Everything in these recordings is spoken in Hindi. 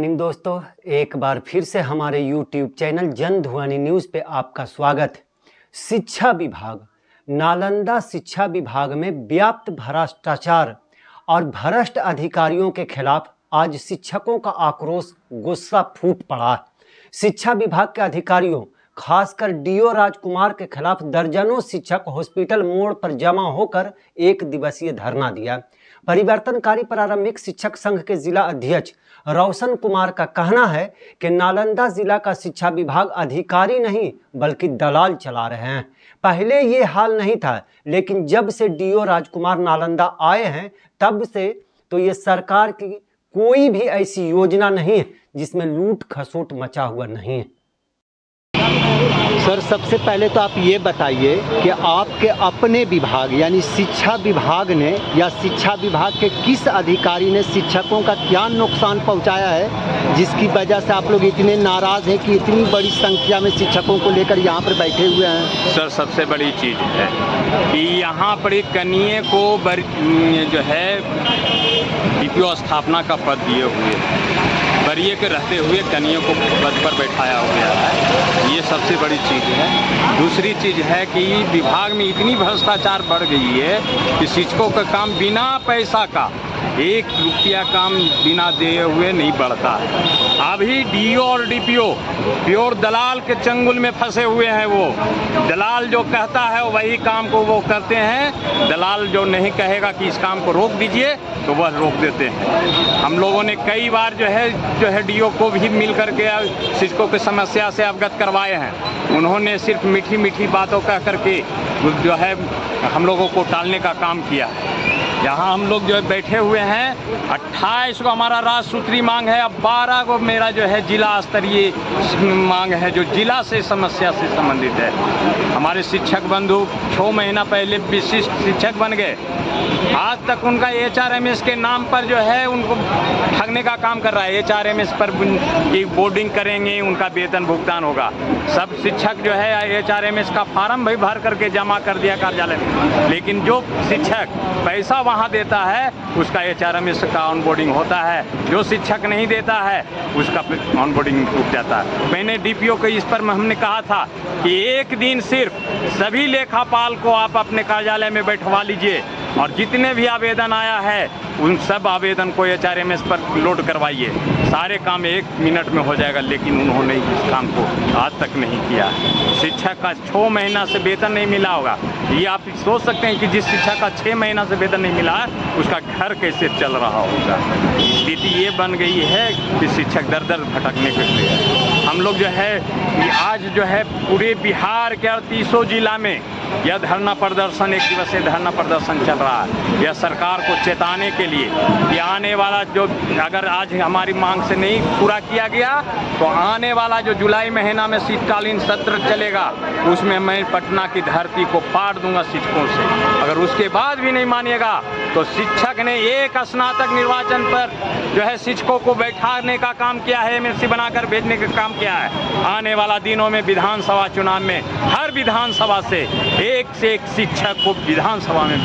इवनिंग दोस्तों, एक बार फिर से हमारे YouTube चैनल जनध्वनि न्यूज़ पे आपका स्वागत। शिक्षा विभाग, नालंदा शिक्षा विभाग में व्याप्त भ्रष्टाचार और भ्रष्ट अधिकारियों के खिलाफ आज शिक्षकों का आक्रोश गुस्सा फूट पड़ा। शिक्षा विभाग के अधिकारियों, खासकर डीओ राजकुमार के खिलाफ दर्जनों शिक्षक हॉस्पिटल मोड़ पर जमा होकर एक दिवसीय धरना दिया। परिवर्तनकारी प्रारंभिक शिक्षक संघ के जिला अध्यक्ष रोशन कुमार का कहना है कि नालंदा जिला का शिक्षा विभाग अधिकारी नहीं बल्कि दलाल चला रहे हैं। पहले ये हाल नहीं था, लेकिन जब से डीओ राजकुमार नालंदा आए हैं तब से तो ये सरकार की कोई भी ऐसी योजना नहीं है जिसमें लूट खसोट मचा हुआ नहीं है। सर, सबसे पहले तो आप ये बताइए कि आपके अपने विभाग यानी शिक्षा विभाग ने या शिक्षा विभाग के किस अधिकारी ने शिक्षकों का क्या नुकसान पहुंचाया है जिसकी वजह से आप लोग इतने नाराज़ हैं कि इतनी बड़ी संख्या में शिक्षकों को लेकर यहाँ पर बैठे हुए हैं? सर, सबसे बड़ी चीज़ है कि यहाँ पर एक कन्या को जो है डीपीओ स्थापना का पद दिए हुए बरिए के रहते हुए कन्या को पद पर बैठाया हो गया है। ये सबसे बड़ी चीज़ है। दूसरी चीज़ है कि विभाग में इतनी भ्रष्टाचार बढ़ गई है कि शिक्षकों का काम बिना पैसा का 1 रुपया काम बिना दिए हुए नहीं बढ़ता है। अभी डीओ और डीपीओ प्योर दलाल के चंगुल में फंसे हुए हैं। वो दलाल जो कहता है वही काम को वो करते हैं। दलाल जो नहीं कहेगा कि इस काम को रोक दीजिए तो वह रोक देते हैं। हम लोगों ने कई बार जो है डीओ को भी मिल करके शिक्षकों की समस्या से अवगत करवाए हैं। उन्होंने सिर्फ मीठी मीठी बातों कह करके जो है हम लोगों को टालने का काम किया है। यहाँ हम लोग जो है बैठे हुए हैं, 28 को हमारा राजसूत्री मांग है, अब 12 को मेरा जो है जिला स्तरीय मांग है जो जिला से समस्या से संबंधित है। हमारे शिक्षक बंधु 6 महीना पहले विशिष्ट शिक्षक बन गए, आज तक उनका एचआरएमएस के नाम पर जो है उनको ठगने का काम कर रहा है। एचआरएमएस पर बोर्डिंग करेंगे, उनका वेतन भुगतान होगा। सब शिक्षक जो है एचआरएमएस का फार्म भी भर करके जमा कर दिया कार्यालय में, लेकिन जो शिक्षक पैसा वहाँ देता है उसका एचआरएमएस का ऑनबोर्डिंग होता है, जो शिक्षक नहीं देता है उसका ऑनबोर्डिंग टूट जाता है। मैंने डीपीओ को इस पर हमने कहा था कि एक दिन सिर्फ सभी लेखापाल को आप अपने कार्यालय में बैठवा लीजिए और जितने भी आवेदन आया है उन सब आवेदन को एचआरएमएस पर लोड करवाइए, सारे काम 1 मिनट में हो जाएगा। लेकिन उन्होंने इस काम को आज तक नहीं किया। शिक्षक का 6 महीना से वेतन नहीं मिला होगा। ये आप सोच सकते हैं कि जिस शिक्षक का 6 महीना से वेतन नहीं मिला है उसका घर कैसे चल रहा होगा। स्थिति ये बन गई है कि शिक्षक दर दर भटकने के लिए। हम लोग जो है आज जो है पूरे बिहार के 30 जिला में यह धरना प्रदर्शन, 1 दिवसीय धरना प्रदर्शन चल रहा है। यह सरकार को चेताने के लिए कि आने वाला जो अगर आज हमारी मांग से नहीं पूरा किया गया तो आने वाला जो जुलाई महीना में शीतकालीन सत्र चलेगा उसमें मैं पटना की धरती को फाड़ दूंगा शिक्षकों से। अगर उसके बाद भी नहीं मानिएगा तो शिक्षक ने एक स्नातक निर्वाचन पर जो है शिक्षकों को बैठाने का काम किया है, एमएलसी बनाकर भेजने का काम किया है। आने वाला दिनों में विधानसभा चुनाव में हर विधानसभा से एक शिक्षक को विधानसभा में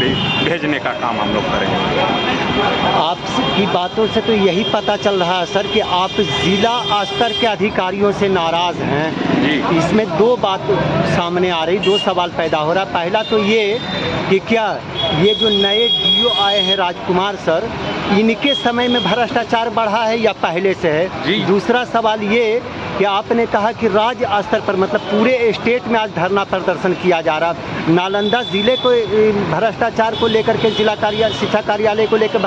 भेजने का काम हम लोग करेंगे। आपकी बातों से तो यही पता चल रहा है सर कि आप जिला स्तर के अधिकारियों से नाराज़ हैं जी। इसमें 2 बात सामने आ रही, 2 सवाल पैदा हो रहा है। पहला तो ये कि क्या ये जो नए डीओ आए हैं राजकुमार सर, इनके समय में भ्रष्टाचार बढ़ा है या पहले से है जी? दूसरा सवाल ये कि आपने कहा कि राज्य स्तर पर मतलब पूरे स्टेट में आज धरना प्रदर्शन किया जा रहा है। नालंदा ज़िले को भ्रष्टाचार को लेकर के जिला शिक्षा कार्यालय को लेकर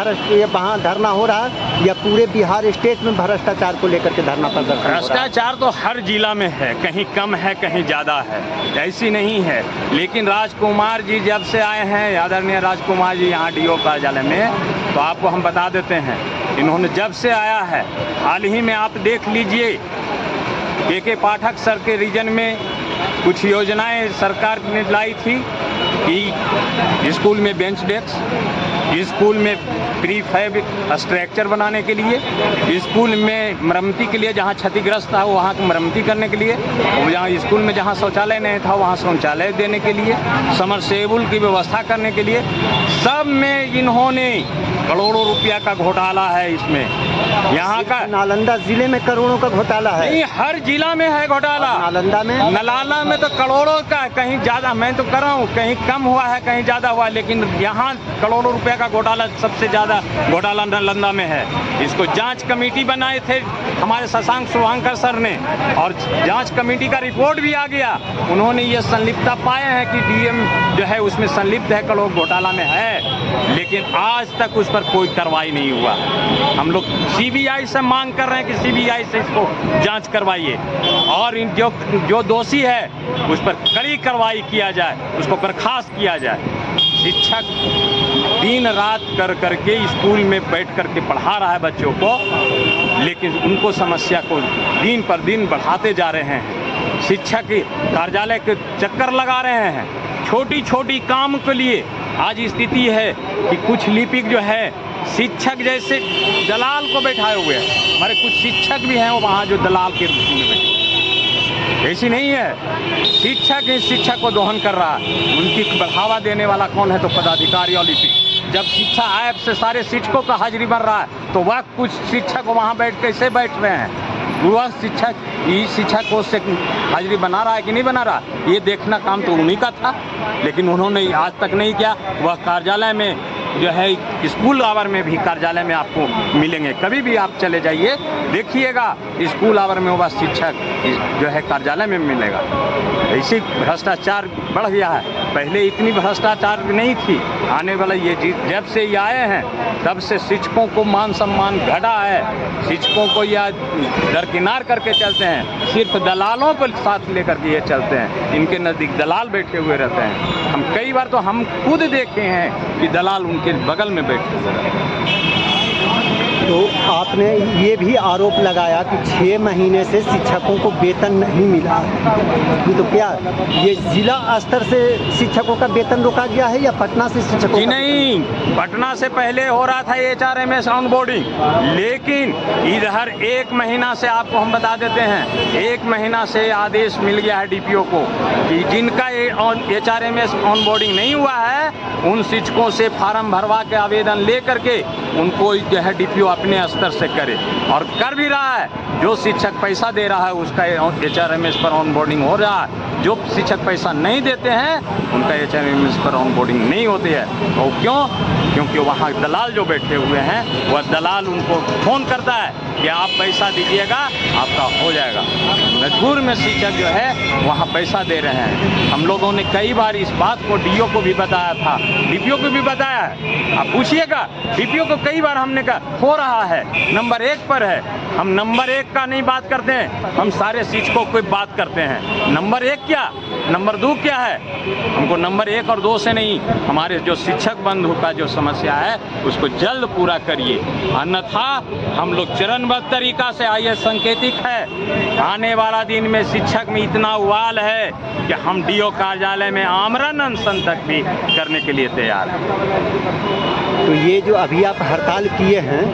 वहाँ धरना हो रहा है या पूरे बिहार स्टेट में भ्रष्टाचार को लेकर के धरना प्रदर्शन? भ्रष्टाचार तो हर जिला में है, कहीं कम है कहीं ज़्यादा है, ऐसी नहीं है। लेकिन राजकुमार जी जब से आए हैं, आदरणीय राजकुमार जी यहाँ डीओ कार्यालय में, तो आपको हम बता देते हैं इन्होंने जब से आया है हाल ही में आप देख लीजिए के पाठक सर के रीजन में कुछ योजनाएं सरकार ने लाई थी कि स्कूल में बेंच डेस्क, स्कूल में प्रीफैब स्ट्रक्चर बनाने के लिए, स्कूल में मरम्मती के लिए जहाँ क्षतिग्रस्त था वहाँ की मरम्मती करने के लिए, और जहाँ स्कूल में जहाँ शौचालय नहीं था वहाँ शौचालय देने के लिए, समरसेबुल की व्यवस्था करने के लिए, सब में इन्होंने करोड़ों रुपया का घोटाला है इसमें। यहाँ का नालंदा जिले में करोड़ों का घोटाला है। नहीं, हर जिला में है घोटाला। नालंदा में तो करोड़ों का, कहीं ज्यादा, मैं तो कर रहा हूँ, कहीं कम हुआ है कहीं ज्यादा हुआ, लेकिन यहाँ करोड़ों रुपए का घोटाला, सबसे ज्यादा घोटाला नालंदा में है। इसको जांच कमेटी बनाए थे हमारे शशांक शुभांकर सर ने, और जांच कमेटी का रिपोर्ट भी आ गया। उन्होंने ये संलिप्तता पाए हैं कि डीएम जो है उसमें संलिप्त है, करोड़ घोटाला में है, लेकिन आज तक उस पर कोई कार्रवाई नहीं हुआ। हम लोग सीबीआई से मांग कर रहे हैं कि सीबीआई से इसको जांच करवाइए, और इन जो दोषी है उस पर कड़ी कार्रवाई किया जाए, उसको बर्खास्त किया जाए। शिक्षक दिन रात कर करके स्कूल में बैठ करके पढ़ा रहा है बच्चों को, लेकिन उनको समस्या को दिन पर दिन बढ़ाते जा रहे हैं। शिक्षक कार्यालय के चक्कर लगा रहे हैं, छोटी छोटी काम के लिए। आज स्थिति है कि कुछ लिपिक जो है शिक्षक जैसे दलाल को बैठाए हुए हैं। हमारे कुछ शिक्षक भी हैं वो वहाँ जो दलाल के रूप में बैठे, ऐसी नहीं है। शिक्षक इस शिक्षा को दोहन कर रहा है, उनकी बढ़ावा देने वाला कौन है? तो पदाधिकारी और लिपिक। जब शिक्षा ऐप से सारे शिक्षकों का हाजिरी बन रहा है, तो वह कुछ शिक्षक वहाँ कैसे बैठ रहे हैं? वह शिक्षक इस शिक्षा कोष से हाजिरी बना रहा है कि नहीं बना रहा, ये देखना काम तो उन्हीं का था, लेकिन उन्होंने आज तक नहीं किया। वह कार्यालय में जो है, स्कूल आवर में भी कार्यालय में आपको मिलेंगे, कभी भी आप चले जाइए देखिएगा, स्कूल आवर में वह शिक्षक जो है कार्यालय में मिलेगा। ऐसे भ्रष्टाचार बढ़ गया है, पहले इतनी भ्रष्टाचार नहीं थी। आने वाला ये जब से ये आए हैं तब से शिक्षकों को मान सम्मान घटा है। शिक्षकों को यह दरकिनार करके चलते हैं, सिर्फ दलालों पर साथ लेकर के ये चलते हैं। इनके नज़दीक दलाल बैठे हुए रहते हैं। हम कई बार तो हम खुद देखे हैं कि दलाल उनके बगल में बैठे हुए रहते हैं। तो आपने ये भी आरोप लगाया कि 6 महीने से शिक्षकों को वेतन नहीं मिला, तो क्या ये जिला स्तर से शिक्षकों का वेतन रोका गया है या पटना से शिक्षकों? नहीं, पटना से पहले हो रहा था HRMS ऑनबोर्डिंग, लेकिन इधर 1 महीना से आपको हम बता देते हैं, 1 महीना से आदेश मिल गया है DPO को कि जिनका HRMS ऑनबोर्डिंग नहीं हुआ है, उन शिक्षकों से फार्म भरवा के आवेदन ले करके उनको जो है DPO अपने स्तर से करे, और कर भी रहा है। जो शिक्षक पैसा दे रहा है उसका HRMS पर ऑनबोर्डिंग हो रहा है, जो शिक्षक पैसा नहीं देते हैं उनका HRMS पर ऑनबोर्डिंग नहीं होती है। और क्यों? क्योंकि वहाँ दलाल जो बैठे हुए हैं, वह दलाल उनको फ़ोन करता है कि आप पैसा दीजिएगा, आपका हो जाएगा। मजबूर में शिक्षक जो है वहाँ पैसा दे रहे हैं। हम लोगों ने कई बार इस बात को DO को भी बताया था, DPO को भी बताया है। आप पूछिएगा, DPO को कई बार हमने कहा हो रहा है, नंबर 1 पर है। हम नंबर 1 का नहीं बात करते हैं, हम सारे शिक्षकों की बात करते हैं। नंबर 1 क्या, नंबर 2 क्या है? हमको नंबर 1 और 2 से नहीं, हमारे जो शिक्षक बंधु का जो समस्या है उसको जल्द पूरा करिए, अन्यथा हम लोग चरणबद्ध तरीका से आइए। संकेतिक है, आने वाला दिन में शिक्षक में इतना उबाल है कि हम DO कार्यालय में आमरण अनशन तक भी करने के लिए तैयार हैं। तो ये जो अभी आप हड़ताल किए हैं,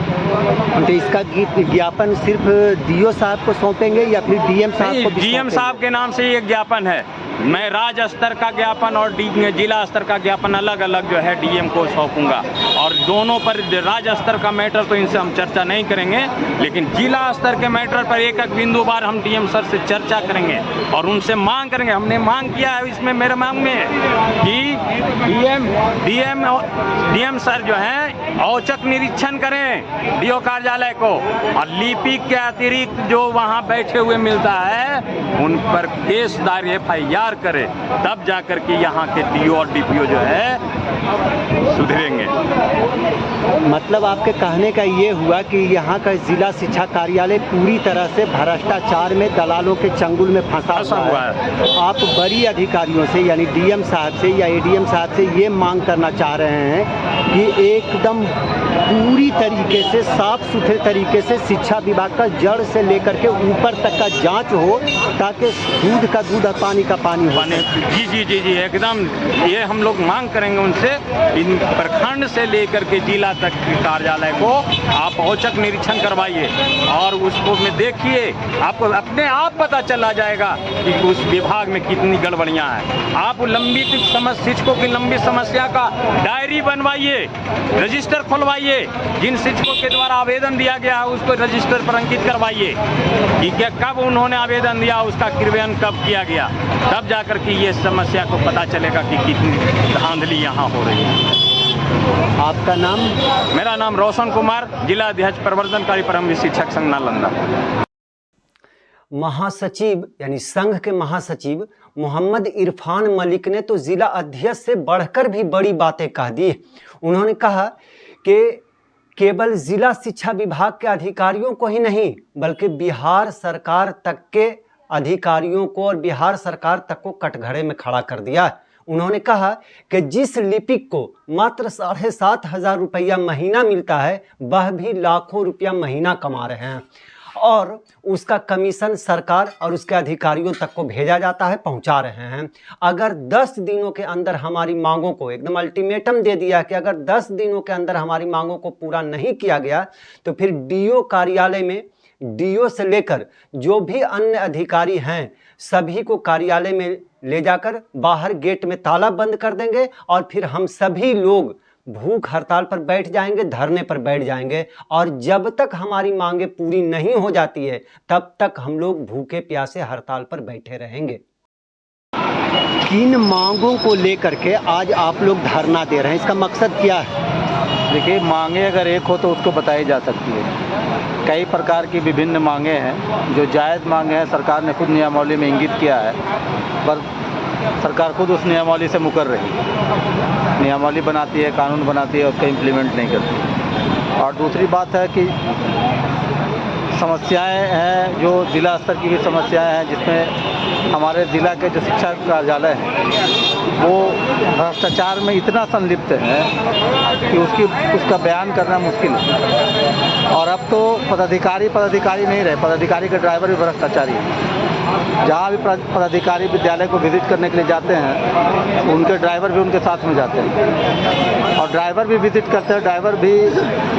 तो इसका ज्ञापन सिर्फ DO साहब को सौंपेंगे या फिर DM साहब को? DM साहब के नाम से ये ज्ञापन है। मैं राज्य स्तर का ज्ञापन और जिला स्तर का ज्ञापन अलग अलग जो है DM को सौंपूंगा, और दोनों पर राज्य स्तर का मैटर तो इनसे हम चर्चा नहीं करेंगे, लेकिन जिला स्तर के मैटर पर एक एक बिंदु बार हम DM सर से चर्चा करेंगे और उनसे मांग करेंगे। हमने मांग किया है, इसमें मेरे मांग में कि DM सर जो है औचक निरीक्षण करें DO कार्यालय को, और लिपिक के अतिरिक्त जो वहाँ बैठे हुए मिलता है उन पर केस दायर FIR करे, तब जाकर के यहाँ के DO और DPO जो है सुधरेंगे। मतलब आपके कहने का ये हुआ कि यहाँ का जिला शिक्षा कार्यालय पूरी तरह से भ्रष्टाचार में, दलालों के चंगुल में फंसा हुआ है। आप बड़ी अधिकारियों से यानी DM साहब से या ADM साहब से ये मांग करना चाह रहे हैं कि एकदम पूरी तरीके से साफ सुथरे तरीके से शिक्षा विभाग का जड़ से लेकर के ऊपर तक का जांच हो, ताकि दूध का दूध और पानी का पानी हो। जी एकदम, ये हम लोग मांग करेंगे उनसे। इन प्रखंड से लेकर के जिला तक के कार्यालय को आप औचक निरीक्षण करवाइए, और उसको में देखिए, आपको अपने आप पता चला जाएगा कि उस विभाग में कितनी गड़बड़ियाँ हैं। आप लंबित शिक्षकों की लंबी समस्या का डायरी बनवाइए, रजिस्टर रजिस्टर खुलवाइए, जिन शिक्षकों के द्वारा आवेदन दिया गया है उसको रजिस्टर पर अंकित करवाइए कि क्या कब उन्होंने आवेदन दिया, उसका क्रियान्वयन कब किया गया, तब जाकर के ये समस्या को पता चलेगा कि कितनी धांधली यहाँ हो रही है। आपका नाम? मेरा नाम रोशन कुमार, जिला अध्यक्ष प्रवर्तनकारी प्रारंभिक शिक्षक संघ नालंदा। महासचिव यानी संघ के महासचिव मोहम्मद इरफान मलिक ने तो जिला अध्यक्ष से बढ़कर भी बड़ी बातें कह दी। उन्होंने कहा कि केवल जिला शिक्षा विभाग के अधिकारियों को ही नहीं बल्कि बिहार सरकार तक के अधिकारियों को और बिहार सरकार तक को कटघरे में खड़ा कर दिया। उन्होंने कहा कि जिस लिपिक को मात्र 7,500 रुपया महीना मिलता है वह भी लाखों रुपया महीना कमा रहे हैं और उसका कमीशन सरकार और उसके अधिकारियों तक को भेजा जाता है, पहुंचा रहे हैं। अगर 10 दिनों के अंदर हमारी मांगों को एकदम अल्टीमेटम दे दिया कि अगर 10 दिनों के अंदर हमारी मांगों को पूरा नहीं किया गया तो फिर डीओ कार्यालय में डीओ से लेकर जो भी अन्य अधिकारी हैं सभी को कार्यालय में ले जाकर बाहर गेट में ताला बंद कर देंगे और फिर हम सभी लोग भूख हड़ताल पर बैठ जाएंगे, धरने पर बैठ जाएंगे और जब तक हमारी मांगे पूरी नहीं हो जाती है तब तक हम लोग भूखे प्यासे हड़ताल पर बैठे रहेंगे। किन मांगों को लेकर के आज आप लोग धरना दे रहे हैं, इसका मकसद क्या है? देखिए, मांगे अगर एक हो तो उसको बताई जा सकती है। कई प्रकार की विभिन्न मांगे हैं, जो जायज़ मांगे हैं सरकार ने खुद नियमावली में इंगित किया है, पर सरकार खुद उस नियमावली से मुकर रही है। नियमावली बनाती है, कानून बनाती है, उसका इम्प्लीमेंट नहीं करती। और दूसरी बात है कि समस्याएं हैं, जो जिला स्तर की भी समस्याएं हैं, जिसमें हमारे ज़िला के जो शिक्षा कार्यालय हैं वो भ्रष्टाचार में इतना संलिप्त है कि उसका बयान करना मुश्किल है। और अब तो पदाधिकारी नहीं रहे, पदाधिकारी के ड्राइवर भी भ्रष्टाचारी हैं। जहाँ भी पदाधिकारी विद्यालय को विजिट करने के लिए जाते हैं उनके ड्राइवर भी उनके साथ में जाते हैं और ड्राइवर भी विजिट करते हैं। ड्राइवर भी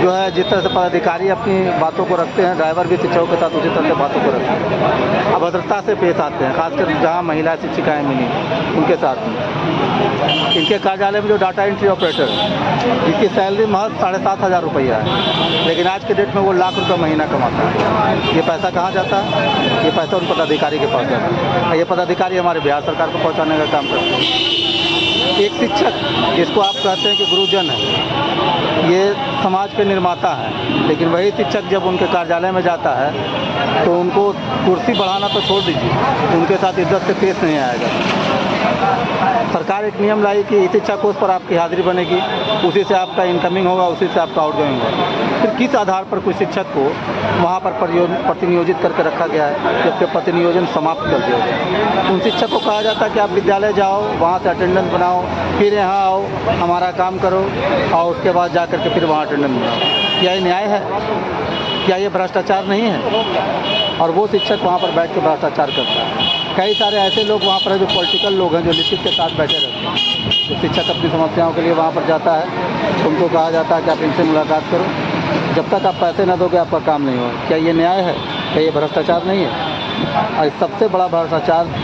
जो है जिस तरह से पदाधिकारी अपनी बातों को रखते हैं, ड्राइवर भी शिक्षकों के साथ उसी तरह से बातों को रखते हैं, अभद्रता से पेश आते हैं, खासकर जहाँ महिला शिक्षिकाएँ मिली उनके साथ में। इनके कार्यालय में जो डाटा एंट्री ऑपरेटर है जिसकी सैलरी महज 7,500 रुपया है, लेकिन आज के डेट में वो लाख रुपये महीना कमाता है। ये पैसा कहाँ जाता है? ये पैसा उन पदाधिकारी के पास जाता है। ये पदाधिकारी हमारे बिहार सरकार को पहुँचाने का काम करते हैं। एक शिक्षक जिसको आप कहते हैं कि गुरुजन है, ये समाज के निर्माता है, लेकिन वही शिक्षक जब उनके कार्यालय में जाता है तो उनको कुर्सी बढ़ाना तो छोड़ दीजिए, उनके साथ इज्जत से पेश नहीं आएगा। सरकार एक नियम लाई कि इस शिक्षा कोष पर आपकी हाजिरी बनेगी, उसी से आपका इनकमिंग होगा, उसी से आपका आउटगोइंग होगा। फिर किस आधार पर कोई शिक्षक को वहाँ पर प्रतिनियोजित करके रखा गया है जबकि प्रतिनियोजन समाप्त कर दिया गया? उन शिक्षक को कहा जाता है कि आप विद्यालय जाओ, वहाँ से अटेंडेंस बनाओ, फिर यहाँ आओ, हमारा काम करो और उसके बाद जा करके फिर वहाँ अटेंडेंस बनाओ। क्या ये न्याय है? क्या ये भ्रष्टाचार नहीं है? और वो शिक्षक वहाँ पर बैठ के भ्रष्टाचार करता है। कई सारे ऐसे लोग वहाँ पर जो पॉलिटिकल लोग हैं जो लिपिक के साथ बैठे रहते हैं। तो शिक्षक अपनी समस्याओं के लिए वहाँ पर जाता है, उनको कहा जाता है कि आप इनसे मुलाकात करो, जब तक आप पैसे न दोगे आपका काम नहीं होगा। क्या ये न्याय है? क्या ये भ्रष्टाचार नहीं है? और सबसे बड़ा भ्रष्टाचार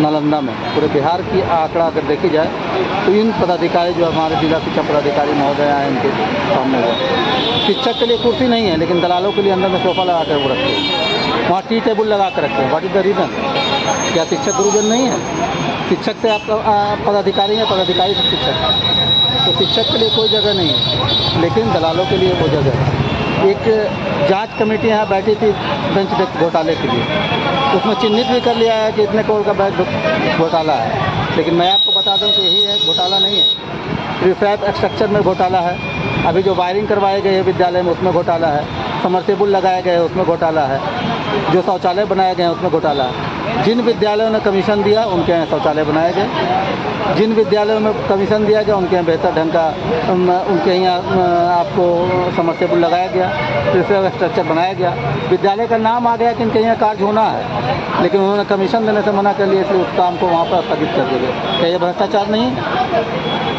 नालंदा में पूरे बिहार की आंकड़ा अगर देखी जाए तो इन पदाधिकारी जो हमारे जिला शिक्षा पदाधिकारी महोदय हैं इनके सामने हुआ। शिक्षक के लिए कुर्सी नहीं है लेकिन दलालों के लिए अंदर में सोफा लगा कर वो रखते हैं, वहाँ टी टेबल लगा कर रखते हैं। What is the reason? क्या शिक्षक गुरुजन नहीं है? शिक्षक से आप पदाधिकारी हैं, पदाधिकारी से शिक्षक है, तो शिक्षक के लिए कोई जगह नहीं है लेकिन दलालों के लिए वो जगह है। एक जांच कमेटी यहाँ बैठी थी बेंच डेस्क घोटाले के लिए, उसमें चिन्हित भी कर लिया है कि इतने करोड़ का बैंक घोटाला है, लेकिन मैं आपको बता दूं कि यही है, घोटाला नहीं है। प्रीफैब स्ट्रक्चर में घोटाला है, अभी जो वायरिंग करवाए गए हैं विद्यालय में उसमें घोटाला है, समरसेबुल लगाए गए हैं उसमें घोटाला है, जो शौचालय बनाए गए हैं उसमें घोटाला है। जिन विद्यालयों ने कमीशन दिया उनके यहाँ शौचालय बनाए गए, जिन विद्यालयों में कमीशन दिया गया उनके यहाँ बेहतर ढंग का उनके यहाँ आपको समरसेबुल लगाया गया, प्रीफैब स्ट्रक्चर बनाया गया, विद्यालय का नाम आ गया कि इनके यहाँ कार्य होना है, लेकिन उन्होंने कमीशन देने से मना कर लिया, इसलिए उस काम को वहाँ पर स्थगित कर दिया। क्या ये भ्रष्टाचार नहीं?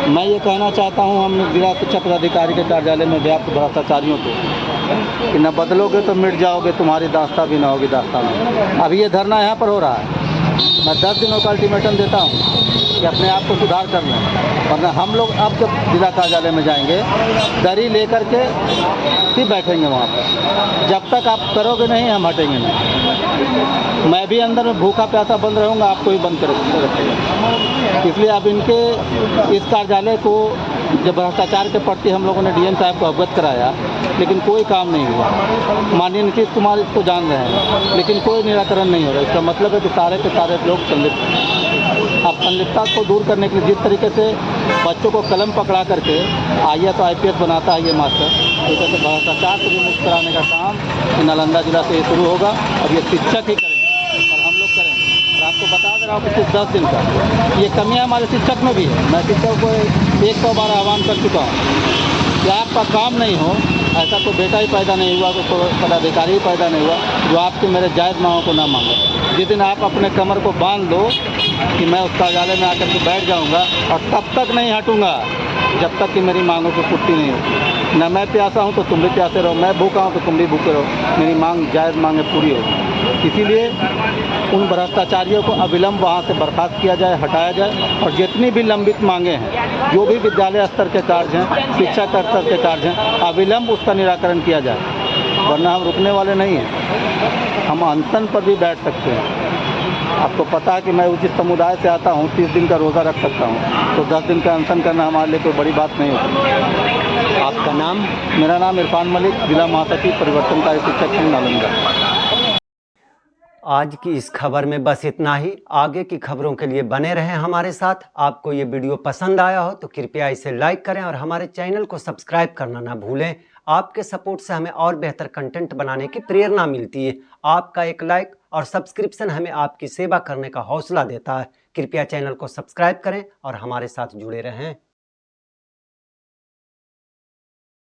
मैं ये कहना चाहता हूँ हम जिला शिक्षा पदाधिकारी के कार्यालय में व्याप्त भ्रष्टाचारियों को कि न बदलोगे तो मिट जाओगे, तुम्हारी दास्तां भी ना होगी दास्तां में। अभी ये धरना यहाँ पर हो रहा है, मैं 10 दिनों का अल्टीमेटम देता हूँ, कि अपने आप को सुधार कर लें। वरना हम लोग अब जब जिला कार्यालय में जाएंगे दरी लेकर के ही बैठेंगे वहाँ पर। जब तक आप करोगे नहीं हम हटेंगे नहीं। मैं भी अंदर में भूखा प्यासा बंद रहूँगा, आपको भी बंद कर रखेगा। इसलिए अब इनके इस कार्यालय को जब भ्रष्टाचार के प्रति हम लोगों ने डीएम साहब को अवगत कराया, लेकिन कोई काम नहीं हुआ। माननीय नीतीश कुमार इसको जान रहे हैं, लेकिन कोई निराकरण नहीं हो रहा। इसका मतलब है कि सारे के सारे लोग संलिप्त हैं। अब संलिप्तता को दूर करने के लिए जिस तरीके से बच्चों को कलम पकड़ा करके IAS IPS बनाता है ये मास्टर, इस तरह से भ्रष्टाचार को भी मुक्त कराने का काम नालंदा जिला से शुरू होगा। और ये शिक्षक ही करेंगे और हम लोग करेंगे। और आपको बता दे रहा हूँ कि सिर्फ 10 दिन का ये कमियाँ हमारे शिक्षक में भी है। मैं शिक्षक को 100 बार आह्वान कर चुका हूँ कि आपका काम नहीं हो, ऐसा तो बेटा ही पैदा नहीं हुआ, तो पदाधिकारी ही पैदा नहीं हुआ जो आपके मेरे जायज़ मांगों को ना मांगे। जिस दिन आप अपने कमर को बांध लो कि मैं उस कार्यालय में आकर के बैठ जाऊंगा और तब तक नहीं हटूंगा जब तक कि मेरी मांगों की पूर्ति नहीं होती। न मैं प्यासा हूँ तो तुम भी प्यासे रहो, मैं भूखा हूँ तो तुम भी भूखे रहो, मेरी मांग जायज़ मांगें पूरी होगी। इसीलिए उन भ्रष्टाचारियों को अविलंब वहाँ से बर्खास्त किया जाए, हटाया जाए। और जितनी भी लंबित मांगे हैं, जो भी विद्यालय स्तर के कार्य हैं, शिक्षा का स्तर के कार्य हैं, अविलंब उसका निराकरण किया जाए। वरना हम रुकने वाले नहीं हैं, हम अनशन पर भी बैठ सकते हैं। आपको पता है कि मैं उचित समुदाय से आता हूँ, 30 दिन का रोज़ा रख सकता हूँ, तो 10 दिन का अनशन करना हमारे लिए कोई बड़ी बात नहीं होती। आपका नाम? मेरा नाम इरफान मलिक, जिला महासचिव परिवर्तनकारी शिक्षक संघ नालंदा। आज की इस खबर में बस इतना ही। आगे की खबरों के लिए बने रहें हमारे साथ। आपको ये वीडियो पसंद आया हो तो कृपया इसे लाइक करें और हमारे चैनल को सब्सक्राइब करना ना भूलें। आपके सपोर्ट से हमें और बेहतर कंटेंट बनाने की प्रेरणा मिलती है। आपका एक लाइक और सब्सक्रिप्शन हमें आपकी सेवा करने का हौसला देता है। कृपया चैनल को सब्सक्राइब करें और हमारे साथ जुड़े रहें।